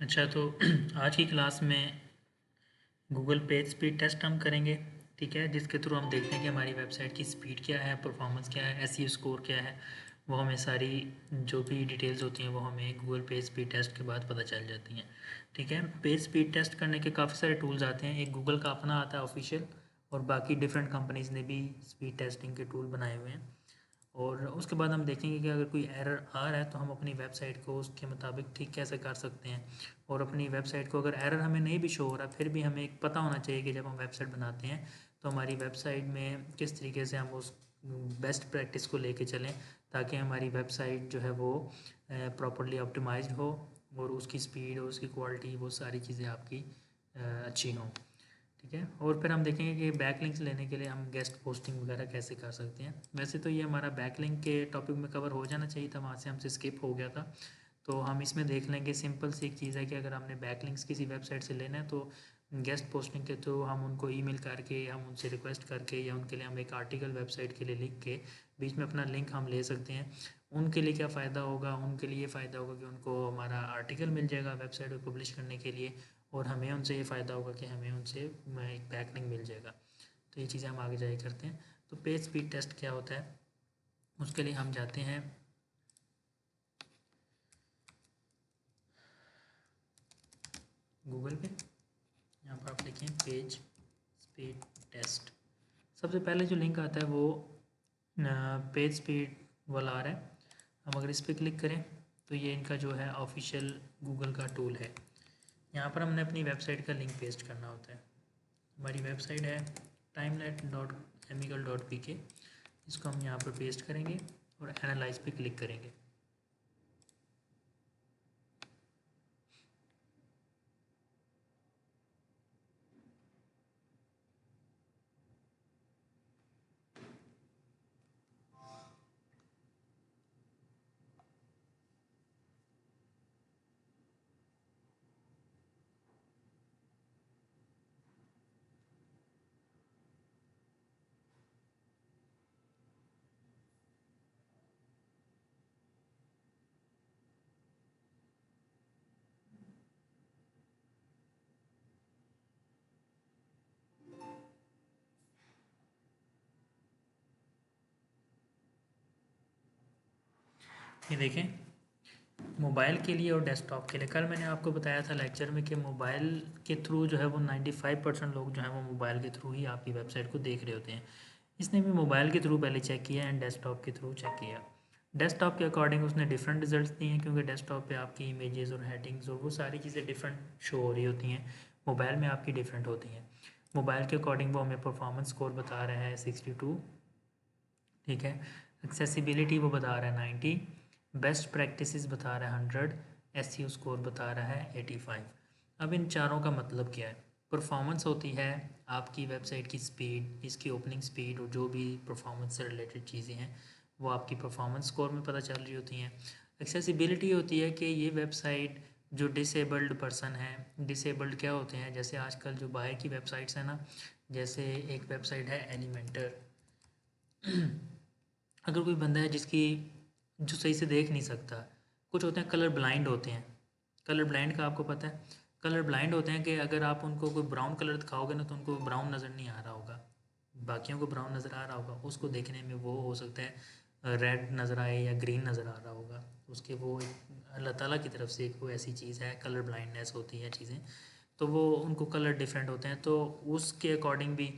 अच्छा, तो आज की क्लास में गूगल पेज स्पीड टेस्ट हम करेंगे। ठीक है, जिसके थ्रू हम देखते हैं कि हमारी वेबसाइट की स्पीड क्या है, परफॉर्मेंस क्या है, एसईओ स्कोर क्या है। वो हमें सारी जो भी डिटेल्स होती हैं वो हमें गूगल पेज स्पीड टेस्ट के बाद पता चल जाती हैं। ठीक है, पेज स्पीड टेस्ट करने के काफ़ी सारे टूल्स आते हैं। एक गूगल का अपना आता है ऑफिशियल, और बाकी डिफरेंट कंपनीज़ ने भी स्पीड टेस्टिंग के टूल बनाए हुए हैं। और उसके बाद हम देखेंगे कि अगर कोई एरर आ रहा है तो हम अपनी वेबसाइट को उसके मुताबिक ठीक कैसे कर सकते हैं। और अपनी वेबसाइट को अगर एरर हमें नहीं भी शो हो रहा, फिर भी हमें एक पता होना चाहिए कि जब हम वेबसाइट बनाते हैं तो हमारी वेबसाइट में किस तरीके से हम उस बेस्ट प्रैक्टिस को लेके चलें, ताकि हमारी वेबसाइट जो है वो प्रॉपरली ऑप्टिमाइज्ड हो और उसकी स्पीड और उसकी क्वालिटी वो सारी चीज़ें आपकी अच्छी हों। ठीक है, और फिर हम देखेंगे कि बैकलिंक्स लेने के लिए हम गेस्ट पोस्टिंग वगैरह कैसे कर सकते हैं। वैसे तो ये हमारा बैकलिंक के टॉपिक में कवर हो जाना चाहिए था, वहाँ से हमसे स्किप हो गया था। तो हम इसमें देख लेंगे, सिंपल सी एक चीज़ है कि अगर हमने बैकलिंक्स किसी वेबसाइट से लेना है तो गेस्ट पोस्टिंग के थ्रू हम उनको ईमेल करके, हम उनसे रिक्वेस्ट करके, या उनके लिए हम एक आर्टिकल वेबसाइट के लिए लिख के बीच में अपना लिंक हम ले सकते हैं। उनके लिए क्या फ़ायदा होगा, उनके लिए ये फ़ायदा होगा कि उनको हमारा आर्टिकल मिल जाएगा वेबसाइट पर पब्लिश करने के लिए, और हमें उनसे ये फ़ायदा होगा कि हमें उनसे एक बैकलिंक मिल जाएगा। तो ये चीज़ें हम आगे जाके करते हैं। तो पेज स्पीड टेस्ट क्या होता है, उसके लिए हम जाते हैं गूगल पे। यहाँ पर आप लिखें पेज स्पीड टेस्ट। सबसे पहले जो लिंक आता है वो पेज स्पीड वाला आ रहा है। हम अगर इस पर क्लिक करें तो ये इनका जो है ऑफिशियल गूगल का टूल है। यहाँ पर हमने अपनी वेबसाइट का लिंक पेस्ट करना होता है। हमारी वेबसाइट है timelet.amical.pk। इसको हम यहाँ पर पेस्ट करेंगे और एनालाइज पे क्लिक करेंगे। ये देखें, मोबाइल के लिए और डेस्कटॉप के लिए कल मैंने आपको बताया था लेक्चर में कि मोबाइल के थ्रू जो है वो 95% लोग जो हैं वो मोबाइल के थ्रू ही आपकी वेबसाइट को देख रहे होते हैं। इसने भी मोबाइल के थ्रू पहले चेक किया एंड डेस्कटॉप के थ्रू चेक किया। डेस्कटॉप के अकॉर्डिंग उसने डिफरेंट रिजल्ट्स दिए हैं, क्योंकि डेस्कटॉप पे आपकी इमेजेस और हेडिंग्स और वो सारी चीज़ें डिफरेंट शो हो रही होती हैं, मोबाइल में आपकी डिफरेंट होती हैं। मोबाइल के अकॉर्डिंग वो हमें परफॉर्मेंस स्कोर बता रहा है 62। ठीक है, एक्सेसिबिलिटी वो बता रहा है 90, बेस्ट प्रैक्टिसेस बता रहा है 100, एसईओ स्कोर बता रहा है 85। अब इन चारों का मतलब क्या है। परफॉर्मेंस होती है आपकी वेबसाइट की स्पीड, इसकी ओपनिंग स्पीड, और जो भी परफॉर्मेंस से रिलेटेड चीज़ें हैं वो आपकी परफॉर्मेंस स्कोर में पता चल रही होती हैं। एक्सेसिबिलिटी होती है कि ये वेबसाइट जो डिसेबल्ड पर्सन है, डिसेबल्ड क्या होते हैं, जैसे आजकल जो बाहर की वेबसाइट्स हैं ना, जैसे एक वेबसाइट है एलिमेंटर। अगर कोई बंदा है जिसकी जो सही से देख नहीं सकता, कुछ होते हैं कलर ब्लाइंड होते हैं। कलर ब्लाइंड का आपको पता है, कलर ब्लाइंड होते हैं कि अगर आप उनको कोई ब्राउन कलर दिखाओगे ना तो उनको ब्राउन नज़र नहीं आ रहा होगा, बाकियों को ब्राउन नज़र आ रहा होगा, उसको देखने में वो हो सकता है रेड नज़र आए या ग्रीन नज़र आ रहा होगा। उसके वो अल्लाह ताला की तरफ से एक वो ऐसी चीज़ है, कलर ब्लाइंडनेस होती है चीज़ें, तो वो उनको कलर डिफरेंट होते हैं। तो उसके अकॉर्डिंग भी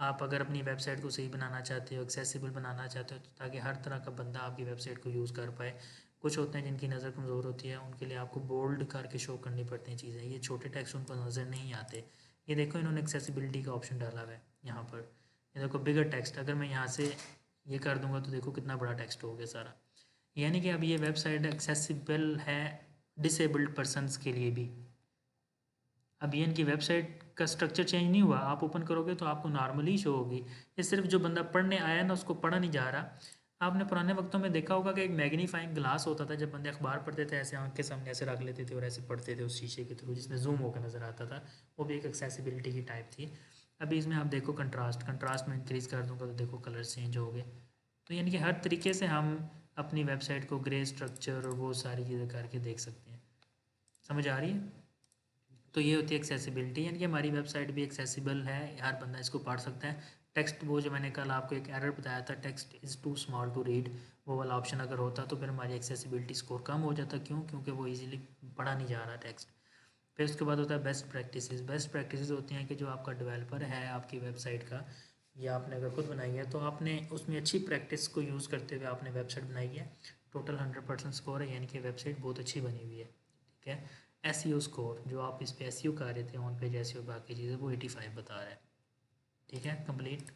आप अगर अपनी वेबसाइट को सही बनाना चाहते हो, एक्सेसिबल बनाना चाहते हो, तो ताकि हर तरह का बंदा आपकी वेबसाइट को यूज़ कर पाए। कुछ होते हैं जिनकी नज़र कमज़ोर होती है, उनके लिए आपको बोल्ड करके शो करनी पड़ती हैं चीज़ें, ये छोटे टेक्स्ट उनको नज़र नहीं आते। ये देखो इन्होंने एक्सेसिबिलिटी का ऑप्शन डाला हुआ है यहाँ पर। ये देखो बिगर टेक्स्ट, अगर मैं यहाँ से ये कर दूँगा तो देखो कितना बड़ा टेक्स्ट हो गया सारा। यानी कि अब ये वेबसाइट एक्सेसिबल है डिसेबल्ड पर्सनस के लिए भी। अब ये इनकी वेबसाइट का स्ट्रक्चर चेंज नहीं हुआ, आप ओपन करोगे तो आपको नॉर्मली शो होगी। ये सिर्फ जो बंदा पढ़ने आया ना उसको पढ़ा नहीं जा रहा। आपने पुराने वक्तों में देखा होगा कि एक मैग्नीफाइंग ग्लास होता था, जब बंदे अखबार पढ़ते थे ऐसे आँख के सामने ऐसे रख लेते थे और ऐसे पढ़ते थे उस शीशे के थ्रू, जिसमें जूम होकर नज़र आता था। वो भी एक एक्सेसिबिलिटी की टाइप थी। अभी इसमें आप देखो कंट्रास्ट, कंट्रास्ट में इंक्रीज़ कर दूँगा तो देखो कलर चेंज हो गए। तो यानी कि हर तरीके से हम अपनी वेबसाइट को ग्रे स्ट्रक्चर और वो सारी चीज़ें करके देख सकते हैं। समझ आ रही है। तो ये होती है एक्सेसिबिलिटी, यानी कि हमारी वेबसाइट भी एक्सेसिबल है, हर बंदा इसको पढ़ सकता है। टेक्स्ट, वो जो मैंने कल आपको एक एरर बताया था, text is too small to read, वो वाला ऑप्शन अगर होता तो फिर हमारी एक्सेसिबिलिटी स्कोर कम हो जाता। क्यों? क्योंकि वो इजीली पढ़ा नहीं जा रहा टेक्स्ट। फिर उसके बाद होता है बेस्ट प्रैक्टिसेस। बेस्ट प्रैक्टिसेस होती हैं कि जो आपका डेवलपर है आपकी वेबसाइट का, या आपने अगर खुद बनाई है तो आपने उसमें अच्छी प्रैक्टिस को यूज़ करते हुए आपने वेबसाइट बनाई है। टोटल 100% स्कोर है, यानी कि वेबसाइट बहुत अच्छी बनी हुई है। ठीक है। एसईओ स्कोर, जो आप इस पे एसईओ कर रहे थे, ऑन पेज एसईओ बाकी चीज़ें, वो 85 बता रहा है। ठीक है, कंप्लीट।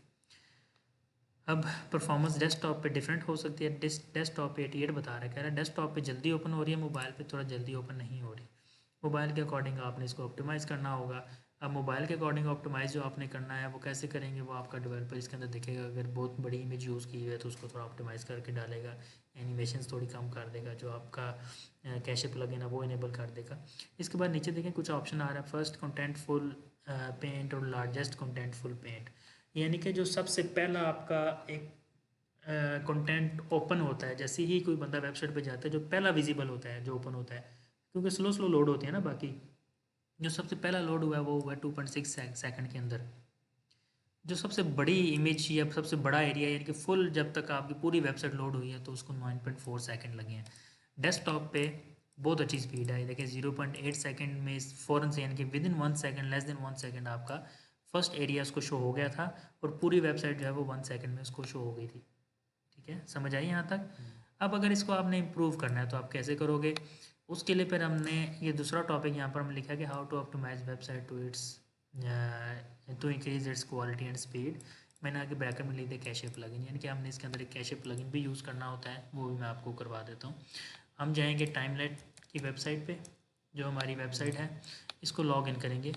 अब परफॉर्मेंस डेस्कटॉप पे डिफरेंट हो सकती है। डेस्कटॉप पे 88 बता रहा है, कह रहा है डेस्कटॉप पे जल्दी ओपन हो रही है, मोबाइल पे थोड़ा जल्दी ओपन नहीं हो रही। मोबाइल के अकॉर्डिंग आपने इसको ऑप्टिमाइज़ करना होगा। अब मोबाइल के अकॉर्डिंग ऑप्टिमाइज़ जो आपने करना है वो कैसे करेंगे, वो आपका डेवलपर इसके अंदर देखेगा। अगर बहुत बड़ी इमेज यूज़ की हुई है तो उसको थोड़ा ऑप्टिमाइज़ करके डालेगा, एनिमेशंस थोड़ी कम कर देगा, जो आपका कैशे प्लगइन है वो इनेबल कर देगा। इसके बाद नीचे देखें कुछ ऑप्शन आ रहा है, फर्स्ट कंटेंटफुल पेंट और लार्जेस्ट कंटेंटफुल पेंट, यानी कि जो सबसे पहला आपका एक कंटेंट ओपन होता है, जैसे ही कोई बंदा वेबसाइट पे जाता है, जो पहला विजिबल होता है, जो ओपन होता है, क्योंकि स्लो स्लो लोड होती है ना, बाकी जो सबसे पहला लोड हुआ है वो हुआ है 2.6 सेकंड के अंदर। जो सबसे बड़ी इमेज या सबसे बड़ा एरिया, यानी कि फुल जब तक आपकी पूरी वेबसाइट लोड हुई है तो उसको 9.4 सेकंड लगे हैं। डेस्कटॉप पे बहुत अच्छी स्पीड है, देखिए 0.8 सेकंड में फ़ौरन से, यानी कि with in 1 second, less than 1 second आपका फर्स्ट एरिया उसको शो हो गया था, और पूरी वेबसाइट जो है वो 1 सेकंड में उसको शो हो गई थी। ठीक है, समझ आई यहाँ तक। अब अगर इसको आपने इम्प्रूव करना है तो आप कैसे करोगे, उसके लिए फिर हमने ये दूसरा टॉपिक यहाँ पर हम लिखा कि how to optimize website to its to increase its quality and speed. मैंने आगे ब्रैकेट में लिख दिया कैशे प्लगइन, यानी कि हमने इसके अंदर एक कैशे प्लगइन भी यूज़ करना होता है, वो भी मैं आपको करवा देता हूँ। हम जाएंगे टाइमलेट की वेबसाइट पे, जो हमारी वेबसाइट है, इसको लॉग इन करेंगे।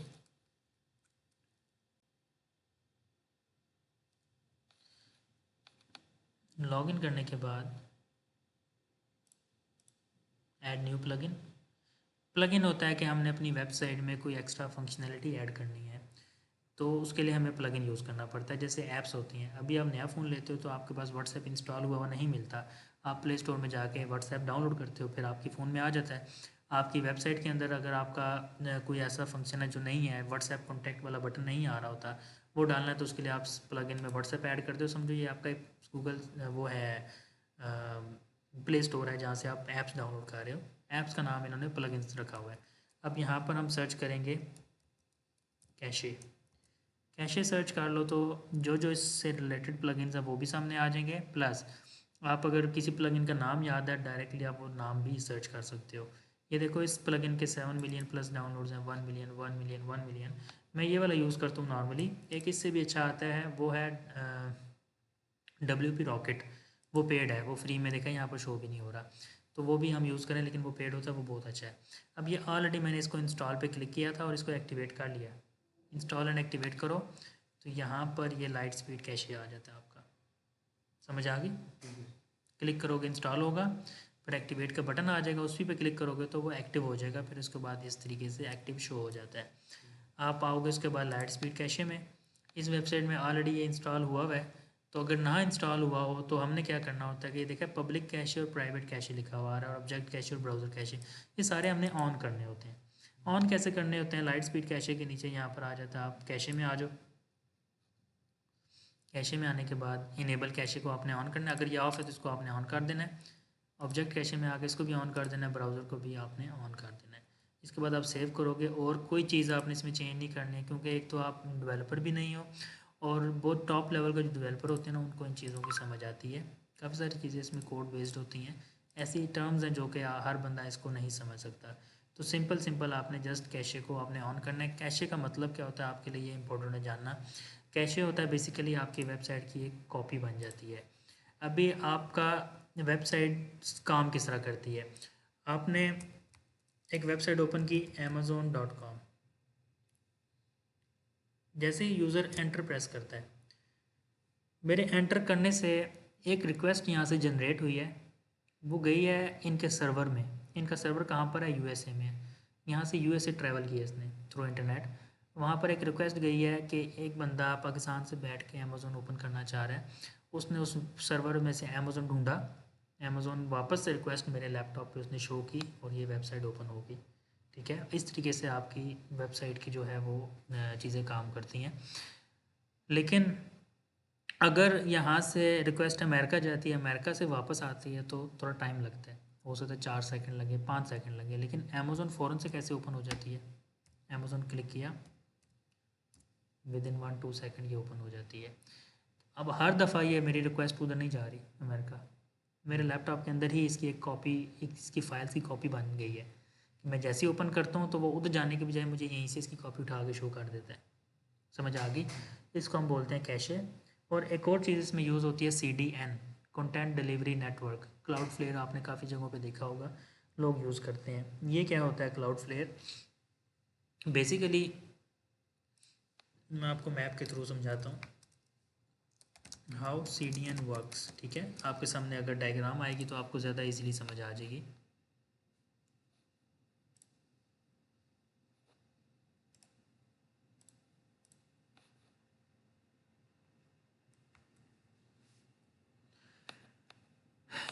लॉग इन करने के बाद ऐड न्यू प्लगइन। प्लगइन होता है कि हमने अपनी वेबसाइट में कोई एक्स्ट्रा फंक्शनैलिटी ऐड करनी है, तो उसके लिए हमें प्लगइन यूज़ करना पड़ता है। जैसे ऐप्स होती हैं, अभी आप नया फ़ोन लेते हो तो आपके पास व्हाट्सएप इंस्टॉल हुआ हुआ नहीं मिलता, आप प्ले स्टोर में जाके व्हाट्सएप डाउनलोड करते हो, फिर आपकी फ़ोन में आ जाता है। आपकी वेबसाइट के अंदर अगर आपका कोई ऐसा फंक्शन है जो नहीं है, व्हाट्सएप कॉन्टैक्ट वाला बटन नहीं आ रहा होता, वो डालना है, तो उसके लिए आप प्लगइन में व्हाट्सएप ऐड करते हो। समझो ये आपका एक गूगल वो है, प्ले स्टोर है जहाँ से आप ऐप्स डाउनलोड कर रहे हो, ऐप्स का नाम इन्होंने प्लगइन्स रखा हुआ है। अब यहाँ पर हम सर्च करेंगे कैशे। कैशे सर्च कर लो तो जो जो इससे रिलेटेड प्लगइन्स हैं वो भी सामने आ जाएंगे, प्लस आप अगर किसी प्लगइन का नाम याद है डायरेक्टली आप वो नाम भी सर्च कर सकते हो। ये देखो इस प्लगइन के 7 मिलियन प्लस डाउनलोड्स हैं, 1 मिलियन 1 मिलियन 1 मिलियन। मैं ये वाला यूज़ करता हूँ नॉर्मली। एक इससे भी अच्छा आता है, वो है WP रॉकेट, वो पेड है, वो फ्री में देखा यहाँ पर शो भी नहीं हो रहा, तो वो भी हम यूज़ करें, लेकिन वो पेड होता है, वो बहुत अच्छा है। अब ये ऑलरेडी मैंने इसको इंस्टॉल पे क्लिक किया था और इसको एक्टिवेट कर लिया। इंस्टॉल एंड एक्टिवेट करो तो यहाँ पर ये लाइट स्पीड कैशे आ जाता है आपका, समझ आ गई। क्लिक करोगे इंस्टॉल होगा, फिर एक्टिवेट का बटन आ जाएगा, उसी पे क्लिक करोगे तो वो एक्टिव हो जाएगा, फिर उसके बाद इस तरीके से एक्टिव शो हो जाता है। आप आओगे उसके बाद लाइट स्पीड कैशे में, इस वेबसाइट में ऑलरेडी ये इंस्टॉल हुआ हुआ है, तो अगर ना इंस्टॉल हुआ हो तो हमने क्या करना होता है कि देखा पब्लिक कैशे और प्राइवेट कैशे लिखा हुआ है, और ऑब्जेक्ट कैशे और ब्राउज़र कैशे, ये सारे हमने ऑन करने होते हैं। ऑन कैसे करने होते हैं, लाइट स्पीड कैशे के नीचे यहाँ पर आ जाता है, आप कैशे में आ जाओ। कैशे में आने के बाद इनेबल कैशे को आपने ऑन करना है, अगर ये ऑफ है तो इसको आपने ऑन कर देना है। ऑब्जेक्ट कैशे में आके इसको भी ऑन कर देना है, ब्राउज़र को भी आपने ऑन कर देना है। इसके बाद आप सेव करोगे, और कोई चीज़ आपने इसमें चेंज नहीं करनी है, क्योंकि एक तो आप डेवलपर भी नहीं हो, और बहुत टॉप लेवल का जो डेवलपर होते हैं ना उनको इन चीज़ों की समझ आती है। काफ़ी सारी चीज़ें इसमें कोड बेस्ड होती हैं, ऐसी टर्म्स हैं जो कि हर बंदा इसको नहीं समझ सकता। तो सिंपल सिंपल आपने जस्ट कैशे को आपने ऑन करना है। कैशे का मतलब क्या होता है आपके लिए, ये इंपॉर्टेंट है जानना। कैशे होता है बेसिकली आपकी वेबसाइट की एक कॉपी बन जाती है। अभी आपका वेबसाइट काम किस तरह करती है, आपने एक वेबसाइट ओपन की amazon.com, जैसे ही यूज़र एंटर प्रेस करता है, मेरे एंटर करने से एक रिक्वेस्ट यहाँ से जनरेट हुई है, वो गई है इनके सर्वर में। इनका सर्वर कहाँ पर है, USA में है। यहाँ से USA ट्रैवल किया इसने थ्रू इंटरनेट, वहाँ पर एक रिक्वेस्ट गई है कि एक बंदा पाकिस्तान से बैठ के अमेज़ोन ओपन करना चाह रहा है। उसने उस सर्वर में से अमेज़ोन ढूंढा, अमेज़ोन वापस से रिक्वेस्ट मेरे लैपटॉप पे उसने शो की, और ये वेबसाइट ओपन होगी। ठीक है, इस तरीके से आपकी वेबसाइट की जो है वो चीज़ें काम करती हैं। लेकिन अगर यहाँ से रिक्वेस्ट अमेरिका जाती है, अमेरिका से वापस आती है, तो थोड़ा टाइम लगता है, हो सकता है 4 सेकंड लगे, 5 सेकंड लगे। लेकिन अमेज़न फ़ौरन से कैसे ओपन हो जाती है, अमेज़न क्लिक किया, विद इन 1-2 सेकंड ये ओपन हो जाती है। अब हर दफ़ा ये मेरी रिक्वेस्ट उधर नहीं जा रही अमेरिका, मेरे लैपटॉप के अंदर ही इसकी एक कॉपी, इसकी फाइल्स की कॉपी बन गई है। मैं जैसे ही ओपन करता हूँ तो वो उधर जाने के बजाय मुझे यहीं से इसकी कॉपी उठा के शो कर देता है। समझ आ गई? इसको हम बोलते हैं कैशे। और एक और चीज़ इसमें यूज़ होती है CDN, content delivery network. Cloudflare आपने काफ़ी जगहों पे देखा होगा, लोग यूज़ करते हैं। ये क्या होता है क्लाउडफ्लेयर? बेसिकली मैं आपको मैप के थ्रू समझाता हूँ हाउ CDN वर्क्स। ठीक है, आपके सामने अगर डायग्राम आएगी तो आपको ज़्यादा इजीली समझ आ जाएगी।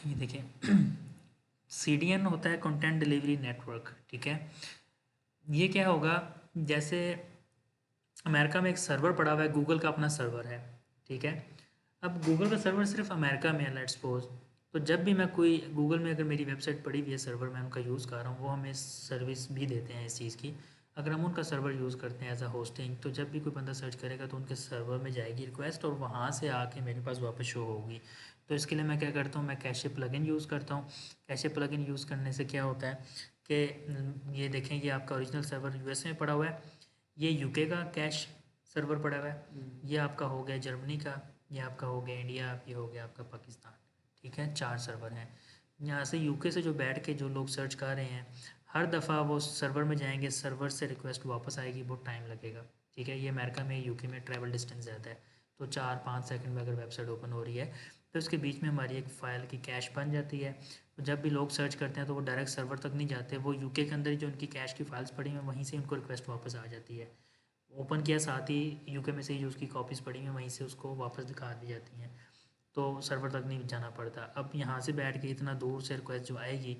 ये देखिए CDN होता है कंटेंट डिलीवरी नेटवर्क। ठीक है, ये क्या होगा, जैसे अमेरिका में एक सर्वर पड़ा हुआ है, गूगल का अपना सर्वर है। ठीक है, अब गूगल का सर्वर सिर्फ अमेरिका में है, लेट्स सपोज। तो जब भी मैं कोई गूगल में अगर मेरी वेबसाइट पड़ी हुई है, सर्वर मैं उनका यूज़ कर रहा हूँ, वो हमें सर्विस भी देते हैं इस चीज़ की। अगर हम उनका सर्वर यूज़ करते हैं एज अ होस्टिंग, तो जब भी कोई बंदा सर्च करेगा तो उनके सर्वर में जाएगी रिक्वेस्ट और वहाँ से आके मेरे पास वापस शो होगी। तो इसके लिए मैं क्या करता हूँ, मैं कैशे प्लगइन यूज़ करता हूँ। कैशे प्लगइन यूज़ करने से क्या होता है कि ये देखें, ये आपका ओरिजिनल सर्वर US में पड़ा हुआ है, ये UK का कैश सर्वर पड़ा हुआ है, ये आपका हो गया जर्मनी का, ये आपका हो गया इंडिया, ये हो गया आपका पाकिस्तान। ठीक है, 4 सर्वर हैं। यहाँ से UK से जो बैठ के जो लोग सर्च कर रहे हैं, हर दफ़ा वो सर्वर में जाएंगे, सर्वर से रिक्वेस्ट वापस आएगी, बहुत टाइम लगेगा। ठीक है, ये अमेरिका में, UK में ट्रैवल डिस्टेंस ज़्यादा है, तो 4-5 सेकंड में अगर वेबसाइट ओपन हो रही है तो उसके बीच में हमारी एक फ़ाइल की कैश बन जाती है। तो जब भी लोग सर्च करते हैं तो वो डायरेक्ट सर्वर तक नहीं जाते, वो UK के अंदर ही जो उनकी कैश की फाइल्स पड़ी हैं वहीं से उनको रिक्वेस्ट वापस आ जाती है। ओपन किया, साथ ही UK में से ही जो उसकी कॉपीज़ पड़ी हैं वहीं से उसको वापस दिखा दी जाती हैं, तो सर्वर तक नहीं जाना पड़ता। अब यहाँ से बैठ के इतना दूर से रिक्वेस्ट जो आएगी,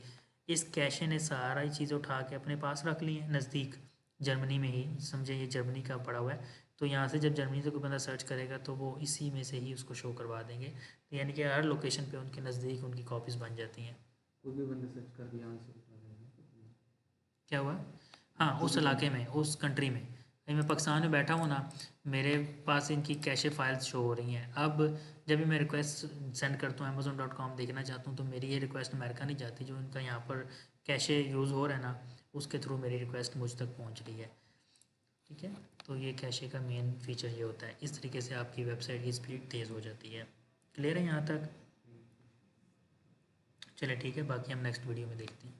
इस कैशे ने सारा ही चीज़ उठा के अपने पास रख ली है नज़दीक, जर्मनी में ही, समझे ये जर्मनी का पड़ा हुआ है। तो यहाँ से जब जर्मनी से कोई बंदा सर्च करेगा तो वो इसी में से ही उसको शो करवा देंगे। तो यानी कि हर लोकेशन पे उनके नज़दीक उनकी कॉपीज़ बन जाती हैं। कोई भी बंदा सर्च कर यहाँ से उठा लेगा। क्या हुआ? हाँ, उस इलाके में, उस कंट्री में। अभी मैं पाकिस्तान में बैठा हूँ ना, मेरे पास इनकी कैशे फाइल्स शो हो रही हैं। अब जब भी मैं रिक्वेस्ट सेंड करता हूँ amazon.com देखना चाहता हूँ, तो मेरी ये रिक्वेस्ट अमेरिका नहीं जाती, जो इनका यहाँ पर कैशे यूज़ हो रहा है ना, उसके थ्रू मेरी रिक्वेस्ट मुझ तक पहुँच रही है। ठीक है, तो ये कैशे का मेन फीचर ये होता है। इस तरीके से आपकी वेबसाइट की स्पीड तेज़ हो जाती है। क्लियर है यहाँ तक? चलिए ठीक है, बाकी हम नेक्स्ट वीडियो में देखते हैं।